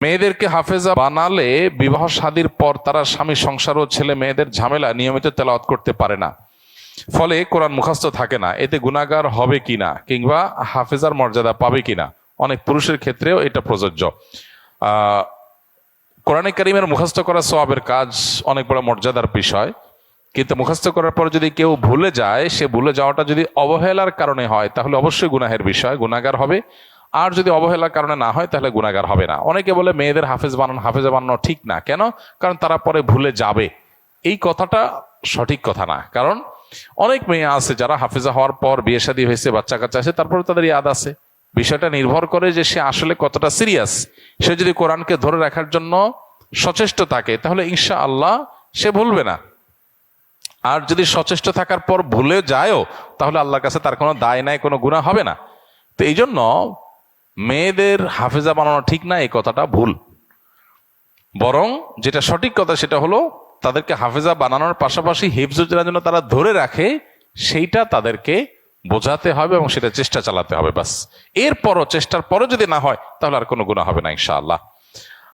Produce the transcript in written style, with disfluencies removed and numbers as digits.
মেয়েদেরকে হাফেজা বানালে বিবাহ শাদীর পর তারা স্বামী সংসার ও ছেলে মেয়েদের ঝামেলা নিয়মিত তেলাওয়াত করতে পারে না, ফলে কোরআন মুখস্থ থাকে না, এতে গুনাহগার হবে কিনা কিংবা হাফেজার মর্যাদা পাবে কিনা? অনেক পুরুষের ক্ষেত্রেও এটা প্রযোজ্য। কোরআনে কারিমের মুখস্থ করা সওয়াবের কাজ, অনেক বড় মর্যাদার বিষয়, কিন্তু মুখস্থ করার পর যদি কেউ ভুলে যায়, সে ভুলে যাওয়াটা যদি অবহেলার কারণে হয় তাহলে অবশ্যই গুনাহের বিষয়, গুনাহগার হবে। আর যদি অবহেলার কারণে না হয় তাহলে গুনাহগার হবে না। অনেকে বলে মেয়েদের হাফেজা বানানো ঠিক না, কেন? কারণ তারা পরে ভুলে যাবে। এই কথাটা সঠিক কথা না, কারণ অনেক মেয়ে আছে যারা হাফেজা হওয়ার পর বিয়ে শাদী হয়েছে, বাচ্চা কাচ্চা আছে, তারপরে তাদের ইয়াদ আছে। বিষয়টা নির্ভর করে যে সে আসলে কতটা সিরিয়াস। সে যদি কোরআনকে ধরে রাখার জন্য সচেষ্ট থাকে তাহলে ইনশাআল্লাহ সে ভুলবে না। আর যদি সচেষ্ট থাকার পর ভুলে যায়ও তাহলে আল্লাহর কাছে তার কোনো দায় নাই, কোনো গুনাহ হবে না। তো এই জন্য মেয়েদের হাফেজা বানানো ঠিক না, এই কথাটা ভুল। বরং যেটা সঠিক কথা সেটা হলো তাদেরকে হাফেজা বানানোর পাশাপাশি হিফজুল যেন তারা ধরে রাখে, সেইটা তাদেরকে বোঝাতে হবে এবং সেটা চেষ্টা চালাতে হবে। বাস, এরপরও চেষ্টার পরে যদি না হয় তাহলে আর কোনো গুনাহ হবে না ইনশাআল্লাহ।